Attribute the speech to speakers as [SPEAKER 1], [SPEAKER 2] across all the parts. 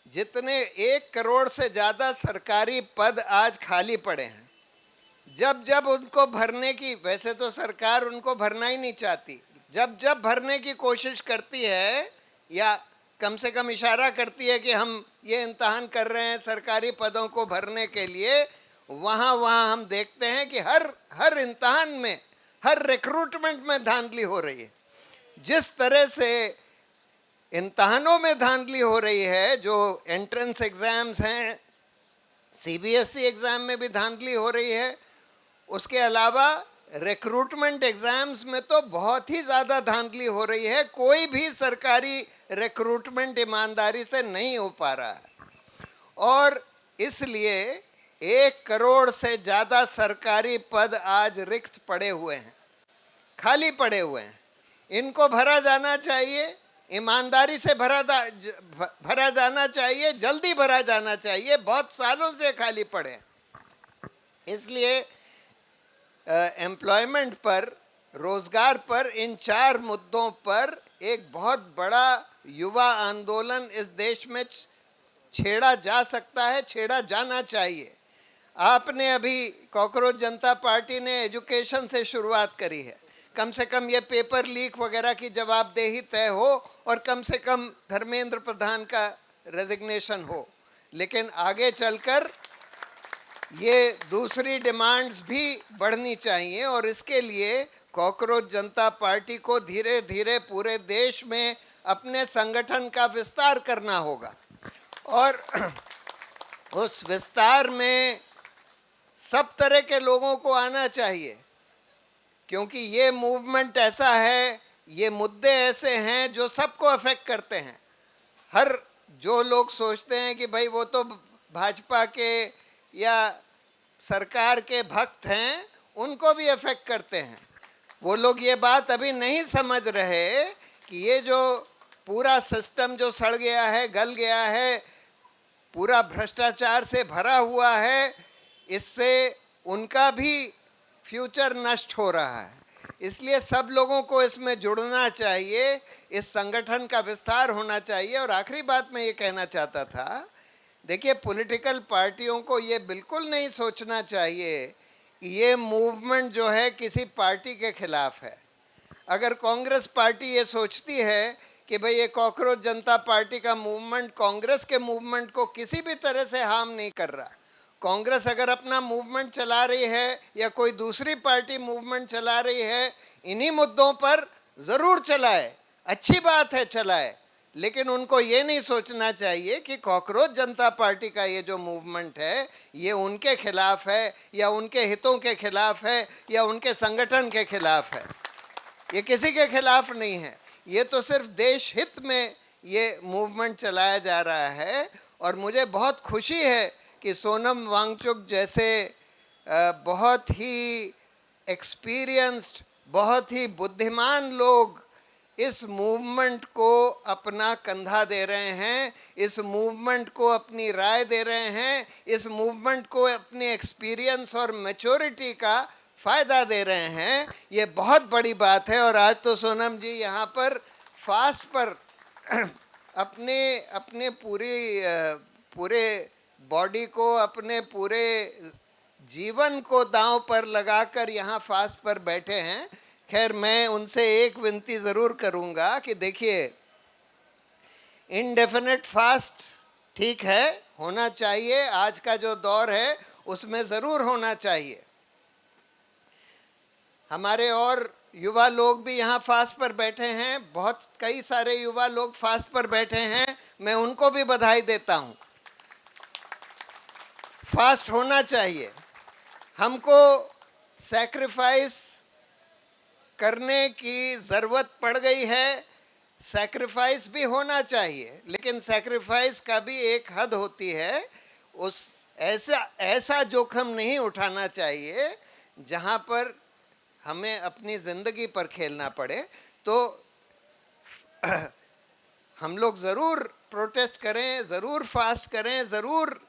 [SPEAKER 1] जितने 1 करोड़ से ज़्यादा सरकारी पद आज खाली पड़े हैं, जब जब उनको भरने की, वैसे तो सरकार उनको भरना ही नहीं चाहती, जब जब भरने की कोशिश करती है या कम से कम इशारा करती है कि हम ये इम्तहान कर रहे हैं सरकारी पदों को भरने के लिए, वहाँ वहाँ हम देखते हैं कि हर इम्तहान में, हर रिक्रूटमेंट में धांधली हो रही है। जिस तरह से इम्तहानों में धांधली हो रही है, जो एंट्रेंस एग्ज़ाम्स हैं, सीबीएसई एग्ज़ाम में भी धांधली हो रही है, उसके अलावा रिक्रूटमेंट एग्ज़ाम्स में तो बहुत ही ज़्यादा धांधली हो रही है। कोई भी सरकारी रिक्रूटमेंट ईमानदारी से नहीं हो पा रहा है और इसलिए 1 करोड़ से ज़्यादा सरकारी पद आज रिक्त पड़े हुए हैं, खाली पड़े हुए हैं। इनको भरा जाना चाहिए, ईमानदारी से भरा जाना चाहिए, जल्दी भरा जाना चाहिए। बहुत सालों से खाली पड़े हैं। इसलिए एम्प्लॉयमेंट पर, रोजगार पर, इन 4 मुद्दों पर एक बहुत बड़ा युवा आंदोलन इस देश में छेड़ा जा सकता है, छेड़ा जाना चाहिए। आपने अभी कॉकरोच जनता पार्टी ने एजुकेशन से शुरुआत करी है, कम से कम ये पेपर लीक वगैरह की जवाबदेही तय हो और कम से कम धर्मेंद्र प्रधान का रेजिग्नेशन हो, लेकिन आगे चलकर ये दूसरी डिमांड्स भी बढ़नी चाहिए और इसके लिए कॉकरोच जनता पार्टी को धीरे धीरे पूरे देश में अपने संगठन का विस्तार करना होगा और उस विस्तार में सब तरह के लोगों को आना चाहिए, क्योंकि ये मूवमेंट ऐसा है, ये मुद्दे ऐसे हैं जो सबको अफेक्ट करते हैं। हर जो लोग सोचते हैं कि भाई वो तो भाजपा के या सरकार के भक्त हैं, उनको भी अफेक्ट करते हैं। वो लोग ये बात अभी नहीं समझ रहे कि ये जो पूरा सिस्टम जो सड़ गया है, गल गया है, पूरा भ्रष्टाचार से भरा हुआ है, इससे उनका भी फ्यूचर नष्ट हो रहा है। इसलिए सब लोगों को इसमें जुड़ना चाहिए, इस संगठन का विस्तार होना चाहिए। और आखिरी बात मैं ये कहना चाहता था, देखिए पॉलिटिकल पार्टियों को ये बिल्कुल नहीं सोचना चाहिए कि ये मूवमेंट जो है किसी पार्टी के खिलाफ है। अगर कांग्रेस पार्टी ये सोचती है कि भाई ये कॉकरोच जनता पार्टी का मूवमेंट कांग्रेस के मूवमेंट को किसी भी तरह से हार्म नहीं कर रहा, कांग्रेस अगर अपना मूवमेंट चला रही है या कोई दूसरी पार्टी मूवमेंट चला रही है, इन्हीं मुद्दों पर ज़रूर चलाए, अच्छी बात है चलाए, लेकिन उनको ये नहीं सोचना चाहिए कि कॉकरोच जनता पार्टी का ये जो मूवमेंट है ये उनके खिलाफ है या उनके हितों के खिलाफ है या उनके संगठन के खिलाफ है। ये किसी के खिलाफ नहीं है, ये तो सिर्फ देश हित में ये मूवमेंट चलाया जा रहा है। और मुझे बहुत खुशी है कि सोनम वांगचुक जैसे बहुत ही एक्सपीरियंस्ड, बहुत ही बुद्धिमान लोग इस मूवमेंट को अपना कंधा दे रहे हैं, इस मूवमेंट को अपनी राय दे रहे हैं, इस मूवमेंट को अपनी एक्सपीरियंस और मैच्योरिटी का फ़ायदा दे रहे हैं। ये बहुत बड़ी बात है। और आज तो सोनम जी यहाँ पर फास्ट पर अपने पूरे बॉडी को, अपने पूरे जीवन को दांव पर लगाकर यहाँ फास्ट पर बैठे हैं। खैर मैं उनसे एक विनती ज़रूर करूँगा कि देखिए, इनडेफिनेट फास्ट ठीक है, होना चाहिए, आज का जो दौर है उसमें ज़रूर होना चाहिए। हमारे और युवा लोग भी यहाँ फास्ट पर बैठे हैं, बहुत कई सारे युवा लोग फास्ट पर बैठे हैं, मैं उनको भी बधाई देता हूँ। फास्ट होना चाहिए, हमको सैक्रिफाइस करने की ज़रूरत पड़ गई है, सैक्रिफाइस भी होना चाहिए, लेकिन सैक्रिफाइस का भी एक हद होती है। उस ऐसा जोखिम नहीं उठाना चाहिए जहाँ पर हमें अपनी ज़िंदगी पर खेलना पड़े। तो हम लोग ज़रूर प्रोटेस्ट करें, ज़रूर फास्ट करें, ज़रूर,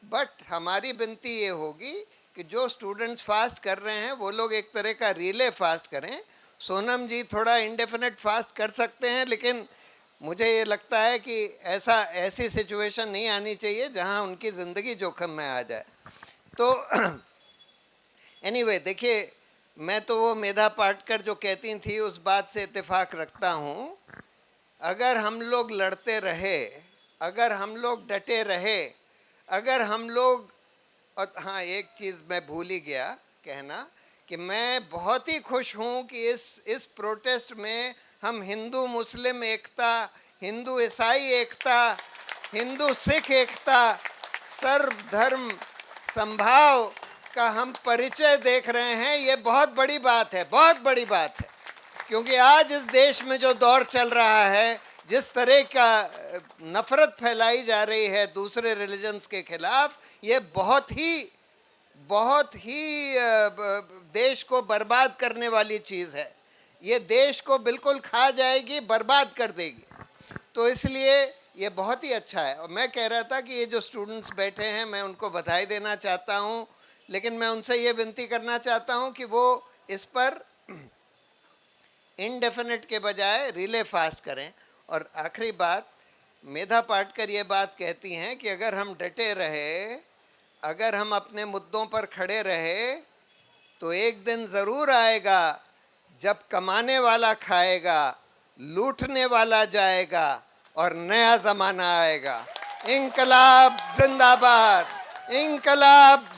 [SPEAKER 1] बट हमारी विनती ये होगी कि जो स्टूडेंट्स फास्ट कर रहे हैं वो लोग एक तरह का रिले फास्ट करें। सोनम जी थोड़ा इंडेफिनेट फास्ट कर सकते हैं, लेकिन मुझे ये लगता है कि ऐसी सिचुएशन नहीं आनी चाहिए जहां उनकी ज़िंदगी जोखिम में आ जाए। तो एनीवे देखिए, मैं तो वो मेधा पाटकर जो कहती थी उस बात से इत्तेफाक रखता हूँ। अगर हम लोग लड़ते रहे, अगर हम लोग डटे रहे, अगर हम लोग, और हाँ एक चीज़ मैं भूल ही गया कहना कि मैं बहुत ही खुश हूँ कि इस प्रोटेस्ट में हम हिंदू मुस्लिम एकता, हिंदू ईसाई एकता, हिंदू सिख एकता, सर्वधर्म संभाव का हम परिचय देख रहे हैं। ये बहुत बड़ी बात है, बहुत बड़ी बात है, क्योंकि आज इस देश में जो दौर चल रहा है, जिस तरह का नफरत फैलाई जा रही है दूसरे रिलीजन्स के खिलाफ, ये बहुत ही देश को बर्बाद करने वाली चीज़ है। ये देश को बिल्कुल खा जाएगी, बर्बाद कर देगी। तो इसलिए ये बहुत ही अच्छा है। और मैं कह रहा था कि ये जो स्टूडेंट्स बैठे हैं, मैं उनको बधाई देना चाहता हूँ, लेकिन मैं उनसे ये विनती करना चाहता हूँ कि वो इस पर इनडेफिनेट के बजाय रिले फास्ट करें। और आखिरी बात, मेधा पाटकर ये बात कहती हैं कि अगर हम डटे रहे, अगर हम अपने मुद्दों पर खड़े रहे, तो एक दिन ज़रूर आएगा जब कमाने वाला खाएगा, लूटने वाला जाएगा और नया ज़माना आएगा। इंकलाब जिंदाबाद, इंकलाब।